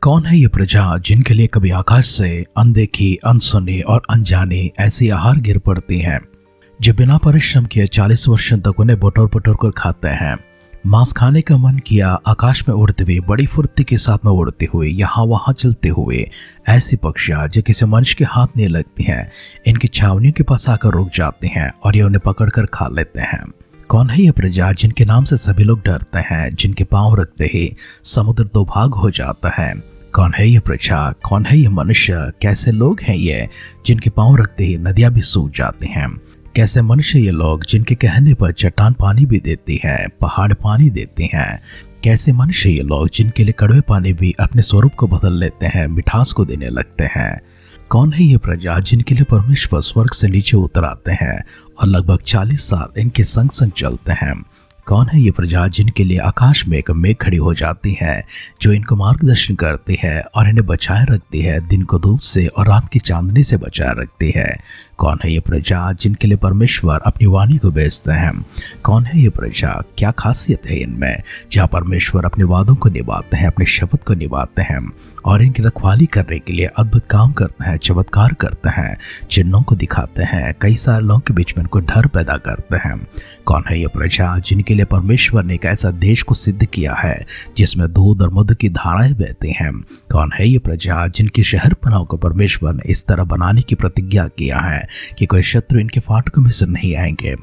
कौन है ये प्रजा जिनके लिए कभी आकाश से अनदेखी, अनसुनी और अनजानी ऐसी आहार गिर पड़ती हैं, जो बिना परिश्रम किए 40 वर्षों तक उन्हें बटोर बटोर कर खाते हैं। मांस खाने का मन किया, आकाश में उड़ते हुए, बड़ी फुर्ती के साथ में उड़ते हुए, यहाँ वहाँ चलते हुए ऐसी पक्षियाँ जो किसी मनुष्य के हाथ नहीं लगती हैं, इनकी छावनियों के पास आकर रुक जाती हैं और ये उन्हें पकड़कर खा लेते हैं। कौन है ये प्रजा जिनके नाम से सभी लोग डरते हैं, जिनके पांव रखते ही समुद्र दो भाग हो जाता है? कौन है ये प्रजा, कौन है ये मनुष्य, कैसे लोग हैं ये जिनके पांव रखते ही नदियां भी सूख जाती हैं? कैसे मनुष्य ये लोग जिनके कहने पर चट्टान पानी भी देती है, पहाड़ पानी देती हैं? कैसे मनुष्य ये लोग जिनके लिए कड़वे पानी भी अपने स्वरूप को बदल लेते हैं, मिठास को देने लगते हैं? कौन है ये प्रजा जिनके लिए परमेश्वर स्वर्ग से नीचे उतर आते हैं और लगभग 40 साल इनके संग संग चलते हैं? कौन है ये प्रजा जिनके लिए आकाश में एक मेघ खड़ी हो जाती है, जो इनको मार्गदर्शन करती है और इन्हें बचाए रखती है, दिन को धूप से और रात की चांदनी से बचाए रखती है? कौन है ये प्रजा जिनके लिए परमेश्वर अपनी वाणी को भेजते हैं? कौन है ये प्रजा, क्या खासियत है इनमें, जहाँ परमेश्वर अपने वादों को निभाते हैं, अपने शब्द को निभाते हैं और इनकी रखवाली करने के लिए अद्भुत काम करते हैं, चमत्कार करते हैं, चिन्हों को दिखाते हैं, कई सारे लोगों के बीच में इनको डर पैदा करते हैं? कौन है ये प्रजा जिनके लिए परमेश्वर ने एक ऐसा देश को सिद्ध किया है जिसमें दूध और मधु की धाराएं बहती हैं? कौन है ये प्रजा जिनके शहर पनाह को परमेश्वर ने इस तरह बनाने की प्रतिज्ञा किया है कि कोई शत्रु इनके फाटकों में से नहीं आएंगे?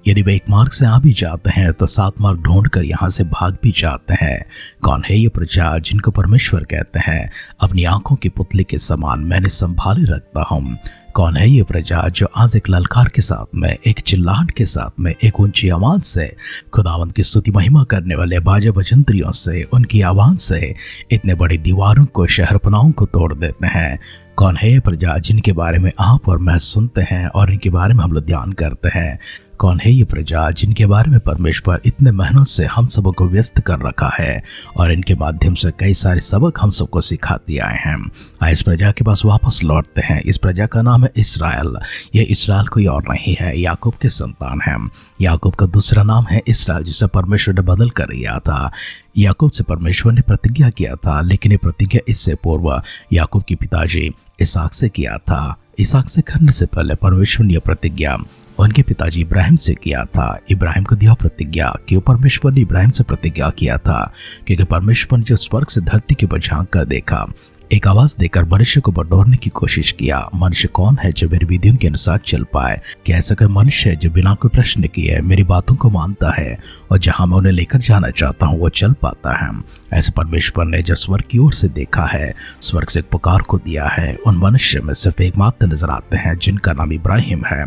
यदि वे एक मार्ग से आ भी जाते हैं तो 7 मार्ग ढूंढकर यहाँ से भाग भी जाते हैं। कौन है ये प्रजा जिनको परमेश्वर कहते हैं, अपनी आंखों की पुतली के समान मैंने संभाले रखता हूँ? कौन है ये प्रजा जो आज एक ललकार के साथ में, एक चिल्लाहट के साथ में, एक ऊंची आवाज से खुदावंत की स्तुति महिमा करने वाले बाजा बजंत्रियों से, उनकी आवाज से इतने बड़ी दीवारों को, शहरपनाहों को तोड़ देते हैं? कौन है ये प्रजा जिनके बारे में आप और मैं सुनते हैं और इनके बारे में हम लोग ध्यान करते हैं? कौन है ये प्रजा जिनके बारे में परमेश्वर इतने मेहनत से हम सबों को व्यस्त कर रखा है और इनके माध्यम से कई सारे सबक हम सबको सिखाते आए हैं? आइए इस प्रजा के पास वापस लौटते हैं। इस प्रजा का नाम है इसराइल। यह इसराइल कोई और नहीं है, याकूब के संतान है। याकूब का दूसरा नाम है इसराइल, जिसे परमेश्वर ने बदल कर दिया था। याकूब से परमेश्वर ने प्रतिज्ञा किया था, लेकिन ये प्रतिज्ञा इससे पूर्व याकूब के पिताजी इसहाक से किया था। इसहाक से करने से पहले परमेश्वर ने यह प्रतिज्ञा उनके पिताजी इब्राहिम से किया था। इब्राहिम को दिया प्रतिज्ञा। क्यों परमेश्वर ने इब्राहिम से प्रतिज्ञा किया था? क्योंकि परमेश्वर ने जो स्वर्ग से धरती के ऊपर झांक कर देखा, एक आवाज देकर मनुष्य को बटोरने की कोशिश किया। मनुष्य कौन है जो मेरी विधियों के अनुसार चल पाए? क्या ऐसा कोई मनुष्य है जो बिना कोई प्रश्न किए मेरी बातों को मानता है और जहां मैं उन्हें लेकर जाना चाहता हूं वो चल पाता है? ऐसे परमेश्वर ने जब स्वर्ग की ओर से देखा है, स्वर्ग से एक पुकार को दिया है, उन मनुष्य में सिर्फ एक मात्र नजर आते हैं जिनका नाम इब्राहिम है।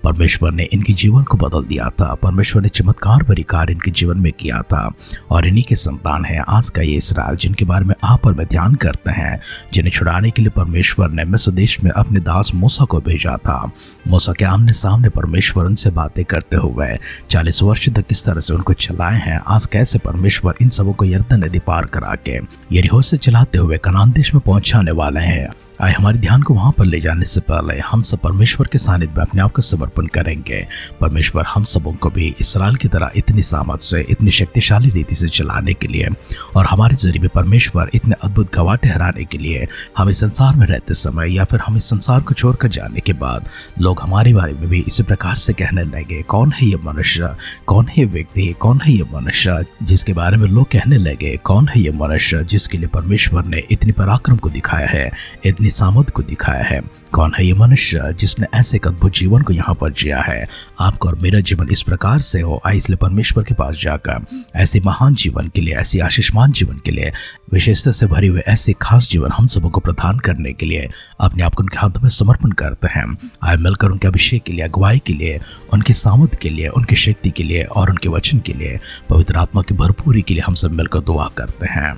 परमेश्वर ने इनके जीवन को बदल दिया था। परमेश्वर ने चमत्कार भरी कार्य इनके जीवन में किया था और इन्हीं के संतान है आज का ये इसराइल, जिनके बारे में आप और मैं ध्यान करते हैं, जिन्हें छुड़ाने के लिए परमेश्वर ने मिस्र देश में अपने दास मूसा को भेजा था। मूसा के आमने सामने परमेश्वर उनसे बातें करते हुए 40 वर्ष तक किस तरह से उनको चलाए हैं। आज कैसे परमेश्वर इन सबों को यरदन नदी पार करा के यरीहो से चलाते हुए कनान देश में पहुंचाने वाले हैं। आए हमारे ध्यान को वहां पर ले जाने से पहले हम सब परमेश्वर के सानिध्य में अपने आप को समर्पण करेंगे। परमेश्वर हम सबों को भी इसराइल की तरह इतनी सामर्थ से, इतनी शक्तिशाली रीति से चलाने के लिए और हमारे जरिए परमेश्वर इतने अद्भुत गवाह ठहराने के लिए, हम इस संसार में रहते समय या फिर हम इस संसार को छोड़कर जाने के बाद लोग हमारे बारे में भी इसी प्रकार से कहने लगे, कौन है ये मनुष्य, कौन है ये व्यक्ति, कौन है ये मनुष्य जिसके बारे में लोग कहने लगे, कौन है ये मनुष्य जिसके लिए परमेश्वर ने इतनी पराक्रम को दिखाया है, इतनी सामर्थ को दिखाया है? कौन है ये मनुष्य जिसने ऐसे एक अद्भुत जीवन को यहाँ पर जिया है? आपका और मेरा जीवन इस प्रकार से हो। इसलिए परमेश्वर के पास जाकर ऐसे महान जीवन के लिए, ऐसी आशीषमान जीवन के लिए, विशेषता से भरे हुए ऐसे खास जीवन हम सबों को प्रदान करने के लिए अपने आप को उनके हाथों में समर्पण करते हैं। आए मिलकर उनके अभिषेक के लिए, अगुवाई के लिए, उनकी सामर्थ के लिए, उनकी शक्ति के लिए और उनके वचन के लिए, पवित्र आत्मा की भरपूरी के लिए हम सब मिलकर दुआ करते हैं।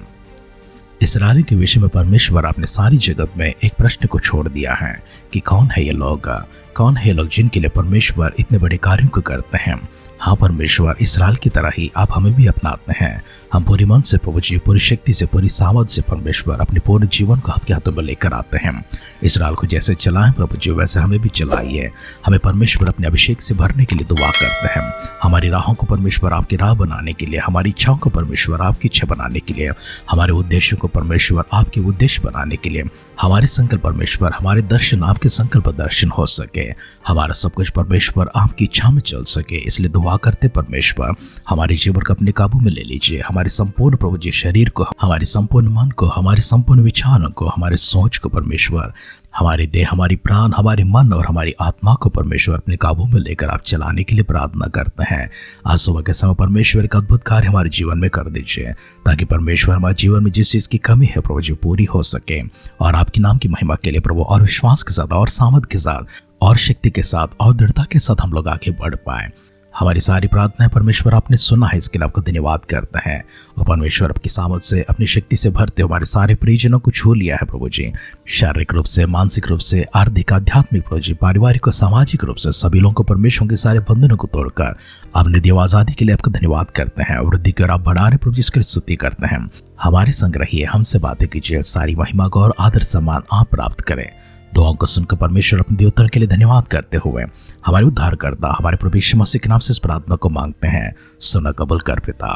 इसराइल के विषय में परमेश्वर अपने सारी जगत में एक प्रश्न को छोड़ दिया है कि कौन है ये लोग, कौन है ये लोग जिनके लिए परमेश्वर इतने बड़े कार्यों को करते हैं। हाँ परमेश्वर, इसराइल की तरह ही आप हमें भी अपनाते हैं। हम पूरी मन से प्रभु जी, पूरी शक्ति से, पूरी सामर्थ से परमेश्वर अपने पूरे जीवन को आपके हाथों में लेकर आते हैं। इसराइल को जैसे चलाएं प्रभु जी, वैसे हमें भी चलाइए। हमें परमेश्वर अपने अभिषेक से भरने के लिए दुआ करते हैं। हमारी राहों को परमेश्वर आपकी राह बनाने के लिए, हमारी इच्छाओं को परमेश्वर आपकी इच्छा बनाने के लिए, हमारे उद्देश्यों को परमेश्वर आपके उद्देश्य बनाने के लिए, हमारे संकल्प परमेश्वर, हमारे दर्शन आपके संकल्प दर्शन हो सके, हमारा सब कुछ परमेश्वर आपकी इच्छा में चल सके। इसलिए दुआ करते परमेश्वर हमारे जीवन को अपने काबू में ले लीजिए। हमारे संपूर्ण प्रभु जी शरीर को, हमारे संपूर्ण मन को, हमारे संपूर्ण विचारों को, हमारे सोच को परमेश्वर, हमारे देह, हमारी प्राण, हमारे मन और हमारी आत्मा को परमेश्वर अपने काबू में लेकर आप चलाने के लिए प्रार्थना करते हैं। आज सुबह के समय परमेश्वर का अद्भुत कार्य हमारे जीवन में कर दीजिए, ताकि परमेश्वर हमारे जीवन में जिस चीज की कमी है प्रभु जी पूरी हो सके, और आपके नाम की महिमा के लिए प्रभु और विश्वास के साथ और सामर्थ के साथ और शक्ति के साथ और दृढ़ता के साथ हम लोग आगे बढ़ पाए। हमारी सारी प्रार्थनाएं परमेश्वर आपने सुना है, इसके लिए आपको धन्यवाद करते हैं। और परमेश्वर आपकी सामर्थ से, अपनी शक्ति से भरते हमारे सारे परिजनों को छू लिया है प्रभु जी, शारीरिक रूप से, मानसिक रूप से, आर्थिक, आध्यात्मिक प्रभु जी, पारिवारिक और सामाजिक रूप से सभी लोगों को परमेश्वर के सारे बंधनों को तोड़कर आपने दी आजादी के लिए आपका धन्यवाद करते हैं। वृद्धि की ओर आप बढ़ा रहे प्रभु जी, इसके लिए स्तुति करते हैं। हमारे संग रहिए, हमसे बातें कीजिए, सारी महिमा को और आदर सम्मान आप प्राप्त करें। दुआओं को सुनकर परमेश्वर अपने देवताओं के लिए धन्यवाद करते हुए हमारे उद्धारकर्ता, हमारे प्रभु यीशु मसीह के नाम से इस प्रार्थना को मांगते हैं। सुना कबूल कर पिता।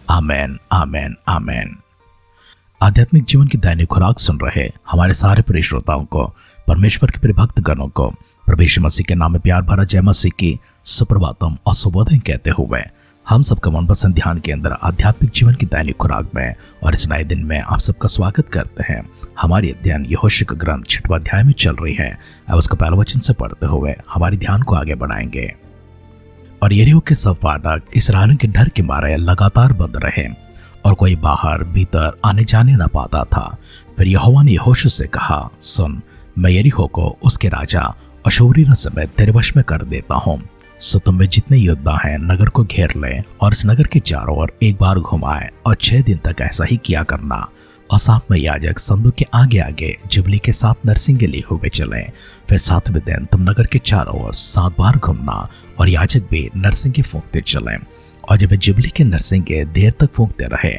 आमेन, आमेन, आमेन। आध्यात्मिक जीवन की दैनिक खुराक सुन रहे हमारे सारे प्रिय श्रोताओं को, परमेश्वर के प्रिय भक्त गणों को प्रभु यीशु मसीह के नाम में प्यार भरा जय मसीह की सुप्रभातम और शुभोदय कहते हुए हम सबका मनपसंद ध्यान के अंदर आध्यात्मिक जीवन की दैनिक खुराक में और इस नए दिन में आप सबका स्वागत करते हैं। हमारी अध्ययन यहोशू का ग्रंथ 6वां अध्याय में चल रही है। अब उसका पहला वचन से पढ़ते हुए हमारे ध्यान को आगे बढ़ाएंगे। और यरीहो के सब फाटक इस्राएलियों के डर के मारे लगातार बंद रहे और कोई बाहर भीतर आने जाने न पाता था। फिर यहोवा ने यहोशू से कहा, सुन, मैं यरीहो को उसके राजा अशूरियों समेत तेरे वश में कर देता हूँ। सो तुम में जितने योद्धा हैं नगर को घेर ले और इस नगर के चारों ओर एक बार घुमाए और 6 दिन तक ऐसा ही किया करना। और 7 में याजक संदूक के आगे आगे जुबली के 7 नरसिंगे लिए हुए चले। फिर 7वें दिन तुम नगर के चारों ओर 7 बार घूमना और याजक भी नरसिंगे फूंकते चले। और जब वे जुबली के नरसिंगे देर तक फूंकते रहे,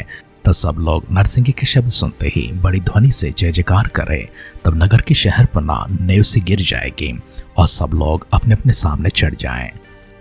तब सब लोग नरसिंगे के शब्द सुनते ही बड़ी ध्वनि से जय जयकार करे। तब नगर के शहर पर ना नेव से गिर जाएगी और सब लोग अपने अपने सामने चढ़ जाएं।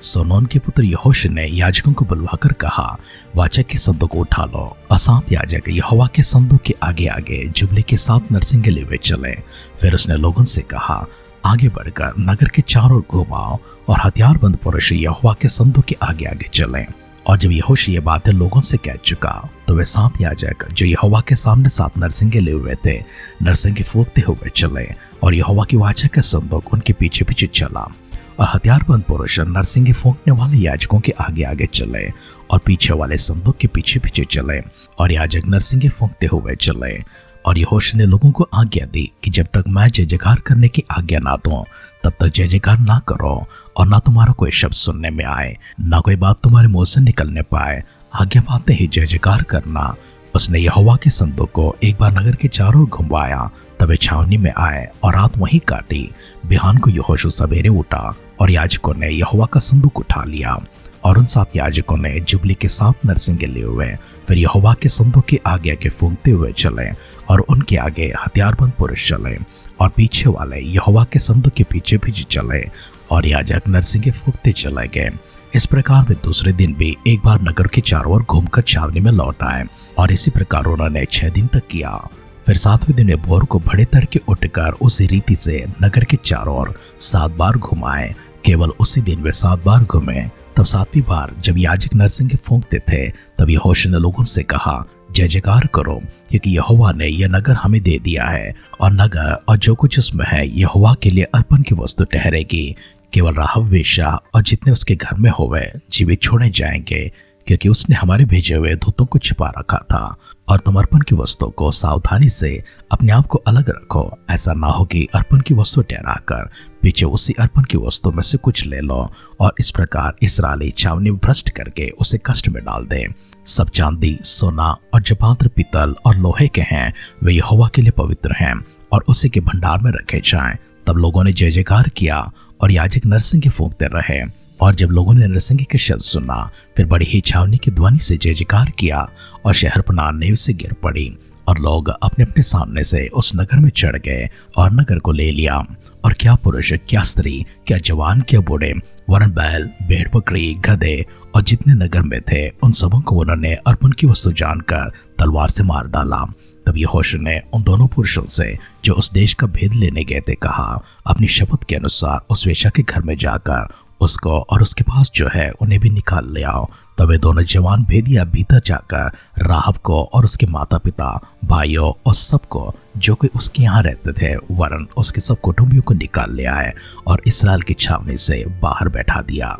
सो नून के पुत्र यहोशू ने याजकों को बुलवाकर कहा, वाचक के संदूक को उठा लो। और 7 याजक यहोवा के संदूक के आगे आगे जुबली के 7 नरसिंगे लिए चले। फिर उसने लोगों से कहा, आगे बढ़कर नगर के चारों ओर घुमाओ। और हथियारबंद पुरुष यहोवा के संदूक के आगे आगे चले। और जब यहोशू ये बातें लोगों से कह चुका, तो वे 7 याजक जो यहोवा के सामने 7 नरसिंगे लिए हुए थे, नरसिंगे फूंकते हुए चले। और यहोवा की वाचा का संदूक उनके पीछे पीछे चला। और हथियारबंद पुरुष नरसिंगे फूंकने वाले याजकों के आगे आगे चले और पीछे वाले संदूक के पीछे पीछे चले। और याजक नरसिंगे फूंकते हुए चले। और यहोशू ने लोगों को आज्ञा दी कि जब तक मैं जय जयकार करने की आज्ञा ना दूं, तब तक जय जयकार ना करो। और ना तुम्हारा कोई शब्द सुनने में आए, ना कोई बात तुम्हारे मुंह से निकलने पाए। आज्ञा पाते ही जय जयकार करना। उसने यहोवा के संदूक को एक बार नगर के चारों ओर घुमाया। तब वे छावनी में आए और रात वहीं काटी। बिहान को यहोशू सवेरे उठा और याजकों ने यहोवा का संदूक उठा लिया। और उन 7 याजकों ने जुबली के 7 नरसिंगे लिए हुए फिर यहोवा के संदूक के आगे आगे फूंकते हुए चले। और उनके आगे हथियारबंद पुरुष चले और पीछे वाले यहोवा के संदूक के पीछे पीछे चले। और याजक नरसिंगे फूंकते चले गए। इस प्रकार वे दूसरे दिन भी एक बार नगर के चारों ओर घूमकर छावनी में लौट आए। और इसी प्रकार उन्होंने 6 दिन तक किया। फिर 7वें दिन वे भोर को बड़े तड़के उठकर उसी रीति से नगर के चारों ओर 7 बार घुमाए। केवल उसी दिन वे 7 बार घूमे। तब 7वीं बार जब याजक नरसिंगे फूंकते थे, तब यहोशू ने लोगों से कहा, जय जयकार करो, क्योंकि यहोवा ने यह नगर हमें दे दिया है। और नगर और जो कुछ उसमें है यहोवा के लिए अर्पण की वस्तु ठहरेगी। केवल राहाब वेश्या और जितने उसके घर में होवे जीवित छोड़े जाएंगे, क्योंकि उसने हमारे भेजे हुए दूतों को छिपा रखा था। और तुम अर्पण की वस्तु को सावधानी से अपने आप को अलग रखो। ऐसा ना हो कि अर्पण की वस्तु ठहराकर पीछे उसी अर्पण की वस्तु में से कुछ ले लो और इस प्रकार इस्राएली छावनी भ्रष्ट करके उसे कष्ट में डाल दे। सब चांदी, सोना और जो पात्र पीतल और लोहे के हैं वे यहोवा के लिए पवित्र हैं और उसी के भंडार में रखे जाएं। तब लोगों ने जय जयकार किया और याजक नरसिंगे फूंकते रहे। और जब लोगों ने नरसिंगे के शब्द सुना, फिर बड़ी ही छावनी की ध्वनि से जय जयकार किया और शहरपनाह नींव से गिर पड़ी और लोग अपने अपने सामने से उस नगर में चढ़ गए और नगर को ले लिया। और क्या पुरुष, क्या स्त्री, क्या जवान, क्या बूढ़े, वरन बैल, भेड़ बकरी, गधे और जितने नगर में थे, उन सबों को उन्होंने अर्पण की वस्तु जानकर तलवार से मार डाला। तब यहोशू ने उन दोनों पुरुषों से जो उस देश का भेद लेने गए थे कहा, अपनी शपथ के अनुसार उस वेश्या के घर में जाकर उसको और उसके पास जो है उन्हें भी निकाल ले आओ। तब वे दोनों जवान भेदिया भीतर जाकर राहब को और उसके माता पिता, भाइयों और सबको जो कोई उसके यहाँ रहते थे वरन उसके सब कुटुंबियों को निकाल ले आए और इस्राएल की छावनी से बाहर बैठा दिया।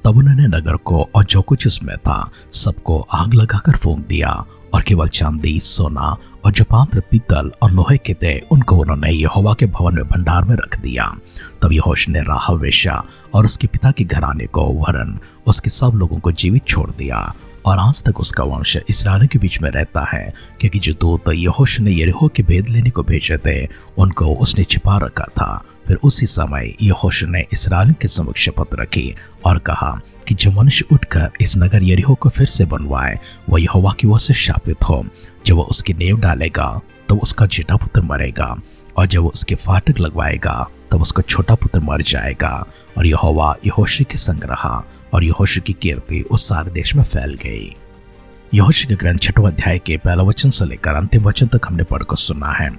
तब उन्होंने नगर को और जो कुछ उसमें था सबको आग लगाकर फूंक दिया और केवल चांदी, सोना और जो पात्र पीतल और लोहे के थे उनको उन्होंने यहोवा के भवन में भंडार में रख दिया। तब यहोशू ने राहब वेश्या और उसके पिता के घराने को वरन उसके सब लोगों को जीवित छोड़ दिया और आज तक उसका वंश इस्राएलियों के बीच में रहता है, क्योंकि जो दूत यहोशू ने यरीहो के भेद लेने को भेजे थे उनको उसने छिपा रखा था। फिर उसी समय यहोशू ने इस्राएलियों के सम्मुख शपथ रखी और कहा कि जो मनुष्य उठकर इस नगर यरीहो को फिर से बनवाए वह यहोवा की ओर से शापित हो। जब वह उसकी नींव डालेगा तब उसका जेठा पुत्र मरेगा और जब वो उसके फाटक लगवाएगा तब उसका छोटा पुत्र मर जाएगा। और यहोवा यहोशू के संग रहा और यहोशू की कीर्ति उस सारे देश में फैल गई। यहोशू के ग्रंथ 6वें अध्याय के पहला वचन से लेकर अंतिम वचन तक हमने पढ़कर सुना है।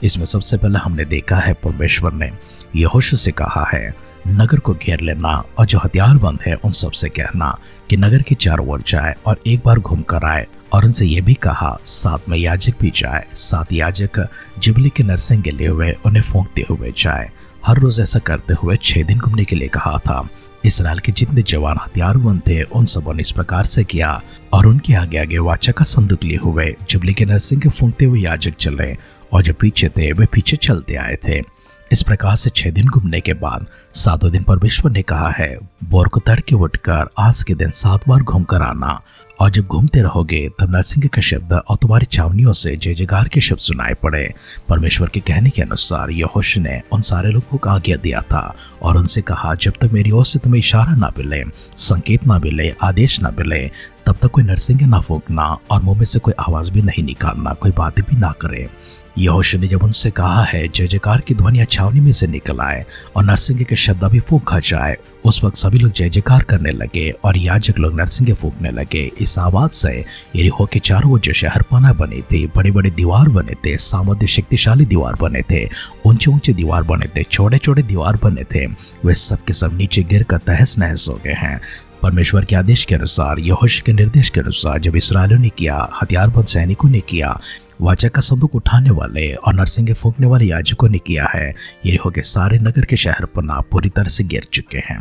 इसमें सबसे पहले हमने देखा है परमेश्वर ने यहोशू से कहा है नगर को घेर लेना और जो हथियारबंद है उन सब से कहना कि नगर के चारों ओर जाए और एक बार घूम कर आए। और उनसे यह भी कहा साथ में याजक भी जाए, साथ याजक जुबली के नरसिंगे लिए हुए उन्हें फूंकते हुए जाए। हर रोज ऐसा करते हुए 6 दिन घूमने के लिए कहा था। इसराइल के जितने जवान हथियारबंद थे उन सबों ने इस प्रकार से किया और उनके आगे आगे वाचा का संदूक लिए हुए जुबली के नरसिंगे फूंकते हुए याजक चले और जो पीछे थे वे पीछे चलते आए थे। इस प्रकार से 6 दिन घूमने के बाद 7वें दिन परमेश्वर ने कहा है भोर को तड़के उठकर आज के दिन 7 बार घूम कर आना और जब घूमते रहोगे तब नरसिंगे का शब्द और तुम्हारी छावनियों से जय जयकार के शब्द सुनाई पड़े। परमेश्वर के कहने के अनुसार यहोशू ने उन सारे लोगों को आज्ञा दिया था और उनसे कहा जब तक मेरी ओर से तुम्हें इशारा ना मिले, संकेत ना मिले, आदेश ना मिले तब तक कोई नरसिंगे ना फूंकना और मुंह में से कोई आवाज भी नहीं निकालना, कोई बातें भी ना करे। यहोशू ने जब उनसे कहा है जय जयकार की ध्वनियां छावनी में से निकल आए और नरसिंगे के शब्द भी फूंका जाए, उस वक्त सभी लोग जय जयकार करने लगे और याजक लोग नरसिंगे फूंकने लगे। इस आवाज से यरीहो के चारों ओर जो शहरपनाह बनी थी, बड़े बड़े दीवार बने थे, सामर्थ्य शक्तिशाली दीवार बने थे, ऊंचे ऊंचे दीवार बने थे, छोटे छोटे दीवार बने थे, वे सब के सब नीचे गिर कर तहस नहस हो गए हैं। परमेश्वर के आदेश के अनुसार, यहोशू के निर्देश के अनुसार जब इस्राएलियों ने किया, हथियारबंद सैनिकों ने किया, वाचा का संदूक उठाने वाले और नरसिंगे फूंकने वाले याजकों ने किया है, यरीहो के सारे नगर के शहरपनाह पूरी तरह से गिर चुके हैं।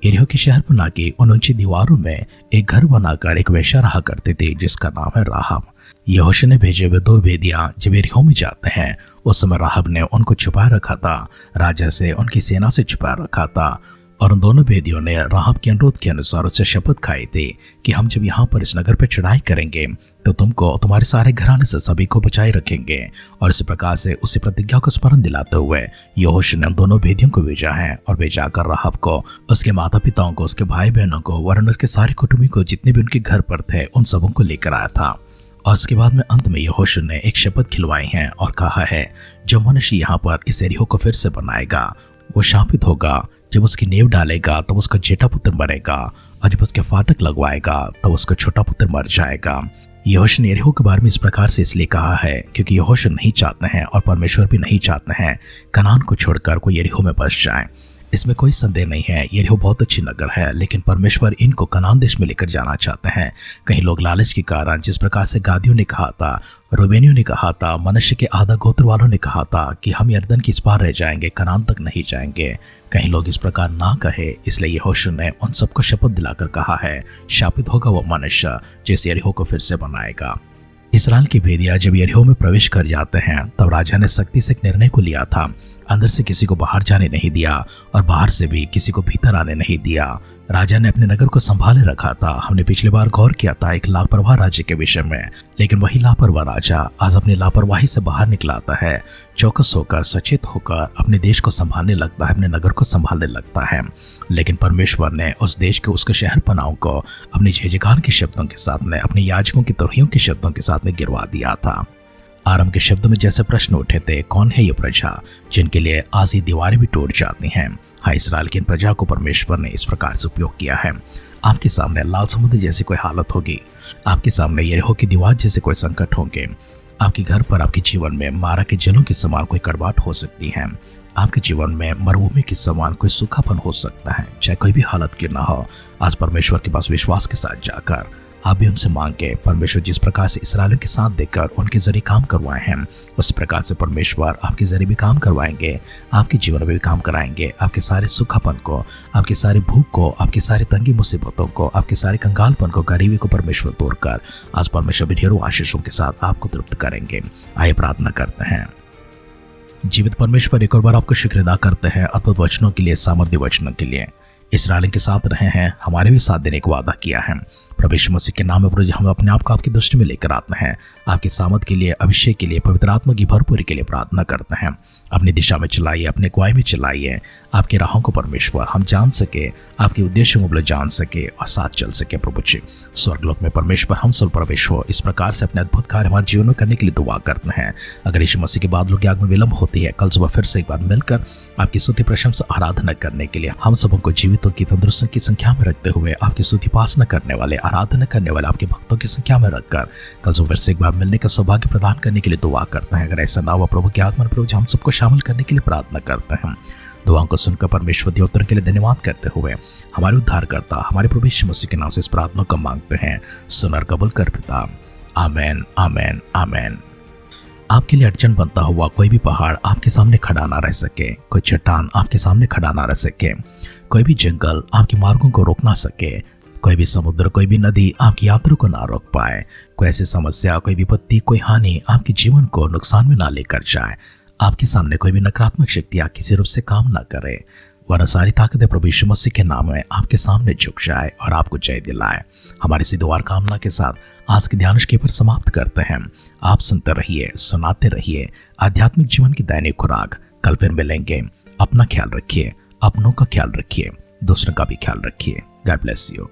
यरीहो की शहरपनाह की उन ऊंची दीवारों में एक घर बनाकर एक वेश्या रहा करती थी जिसका नाम है राहब। यहोशू ने भेजे हुए 2 भेदिया जब यरीहो में जाते हैं उस समय राहब ने उनको छुपा रखा था, राजा से उनकी सेना से छुपा रखा था। और उन दोनों भेदियों ने राहब के अनुरोध के अनुसार उससे शपथ खाई थी कि हम जब यहाँ पर इस नगर पर चढ़ाई करेंगे तो तुमको तुम्हारे सारे घराने से सभी को बचाए रखेंगे। और इसी प्रकार से उसी प्रतिज्ञा को स्मरण दिलाते हुए यहोशू ने उन दोनों भेदियों को भेजा है और वे जाकर राहब को, उसके माता पिताओं को, उसके भाई बहनों को वरन उसके सारे कुटुंबी को जितने भी उनके घर पर थे उन सबों को लेकर आया था। और उसके बाद में अंत में यहोशू ने एक शपथ खिलवाई है और कहा है जो मनुष्य यहाँ पर इस यरीहो को फिर से बनाएगा वो शापित होगा। जब उसकी नींव डालेगा तब उसका जेठा पुत्र मरेगा और जब उसके फाटक लगवाएगा तब उसका छोटा पुत्र मर जाएगा। यहोशू ने यरीहो के बारे में इस प्रकार से इसलिए कहा है क्योंकि यहोशू नहीं चाहते हैं और परमेश्वर भी नहीं चाहते हैं कनान को छोड़कर कोई यरीहो में बस जाए। इसमें कोई संदेह नहीं है, यरीहो बहुत अच्छी नगर है, लेकिन परमेश्वर इनको कनान देश में लेकर जाना चाहते हैं। कहीं लोग लालच के कारण, जिस प्रकार से गादियों ने कहा था, रूबेनियों ने कहा था, मनुष्य के आधा गोत्र वालों ने कहा था कि हम यरदन के इस पार रह जाएंगे, कनान तक नहीं जाएंगे, कहीं लोग इस प्रकार ना कहे, इसलिए यहोशू ने उन सबको शपथ दिलाकर कहा है शापित होगा वो मनुष्य जिस यरीहो को फिर से बनाएगा। इस्राएल के भेदिया जब यरीहो में प्रवेश कर जाते हैं तब राजा ने सख्ती से एक निर्णय को लिया था, अंदर से किसी को बाहर जाने नहीं दिया और बाहर से भी किसी को भीतर आने नहीं दिया। राजा ने अपने नगर को संभाले रखा था। हमने पिछली बार गौर किया था एक लापरवाह राज्य के विषय में, लेकिन वही लापरवाह राजा आज अपनी लापरवाही से बाहर निकला आता है, चौकस होकर, सचेत होकर अपने देश को संभालने लगता है, अपने नगर को संभालने लगता है। लेकिन परमेश्वर ने उस देश के, उसके शहर पनाहों को अपनी जयजयकार के शब्दों के साथ में, अपने याजकों की तुरहियों के शब्दों के साथ में गिरवा दिया था। आरंभ के शब्दों में जैसे प्रश्न उठे थे, कौन है ये प्रजा जिनके लिए आज ये दीवारें भी टूट जाती हैं। हाँ, इसराइल की इन प्रजा को परमेश्वर ने इस प्रकार से उपयोग किया है। आपके सामने लाल समुद्र जैसी कोई हालत होगी, आपके सामने यरीहो की दीवार जैसे कोई संकट होंगे, आपके घर पर, आपके जीवन में मारा के जलों के समान कोई कड़वाहट हो सकती है, आपके जीवन में मरुभूमि के समान कोई सूखापन हो सकता है। चाहे कोई भी हालत क्यों ना हो, आज परमेश्वर के पास विश्वास के साथ जाकर आप भी उनसे मांगे। परमेश्वर जिस प्रकार से इसराइलियों के साथ देकर उनके जरिए काम करवाए हैं, उसी प्रकार से परमेश्वर आपके जरिए भी काम करवाएंगे, आपके जीवन में भी काम कराएंगे। आपके सारे सुखापन को, आपकी सारी भूख को, आपकी सारी तंगी मुसीबतों को, आपके सारे कंगालपन को, गरीबी को परमेश्वर तोड़कर आज परमेश्वर भी ढेरों आशीषों के साथ आपको तृप्त करेंगे। आइए प्रार्थना करते हैं। जीवित परमेश्वर, एक और बार आपको शुक्र अदा करते हैं अद्भुत वचनों के लिए, सामर्थ्य वचनों के लिए। इसराइल के साथ रहे हैं, हमारे भी साथ देने का वादा किया है। प्रभु यीशु मसीह के नाम में प्रभु जी, हम अपने आप को आपकी दृष्टि में लेकर आते हैं। आपकी सामर्थ के लिए, अभिषेक के लिए, पवित्र आत्मा की भरपूरी के लिए प्रार्थना करते हैं। अपनी दिशा में चलाइए, अपने अगुवाई में चलाइए। आपकी राहों को परमेश्वर हम जान सके, आपके उद्देश्यों को जान सके और साथ चल सके। प्रभु जी, स्वर्गलोक में परमेश्वर हम सब परमेश्वर इस प्रकार से अपने अद्भुत कार्य हमारे जीवन में करने के लिए दुआ करते हैं। अगर यीशु मसीह के बादलों की आग में विलंब होती है, कल सुबह फिर से एक बार मिलकर आपकी स्तुति प्रशंसा आराधना करने के लिए हम सबको जीवितों की, तंदुरुस्तों की संख्या में रखते हुए आपकी स्तुति उपासना करने वाले, आराधना करने वाले आपके भक्तों की संख्या में रखकर कल सुबह फिर से एक बार मिलने का सौभाग्य प्रदान करने के लिए दुआ करते हैं। अगर ऐसा ना हुआ, प्रभु के आगमन प्रभु जी हम सबको शामिल करने के लिए प्रार्थना करते हैं। दुआओं को सुनकर परमेश्वर के उत्तर के लिए धन्यवाद करते हुए हमारे उद्धारकर्ता, हमारे प्रभु यीशु मसीह के नाम से इस प्रार्थना को मांगते हैं। सुनर कबूल कर पिता। आमेन, आमेन, आमेन। आपके लिए अड़चन बनता हुआ कोई भी पहाड़ आपके सामने खड़ा ना रह सके, कोई चट्टान आपके सामने खड़ा ना रह सके, कोई भी जंगल आपके मार्गों को रोक ना सके, कोई भी समुद्र, कोई भी नदी आपकी यात्रा को ना रोक पाए, कोई ऐसी समस्या, कोई विपत्ति, कोई हानि आपके जीवन को नुकसान में ना लेकर जाए। आपके सामने कोई भी नकारात्मक शक्तियां किसी रूप से काम ना करे, वरना सारी ताकतें प्रभु यीशु मसीह के नाम में आपके सामने झुक जाए और आपको जय दिलाए। हमारी इसी दुआ कामना के साथ आज के ध्यान पर समाप्त करते हैं। आप सुनते रहिए, सुनाते रहिए आध्यात्मिक जीवन की दैनिक खुराक। कल फिर मिलेंगे। अपना ख्याल रखिए, अपनों का ख्याल रखिए, दूसरों का भी ख्याल रखिए। God bless you.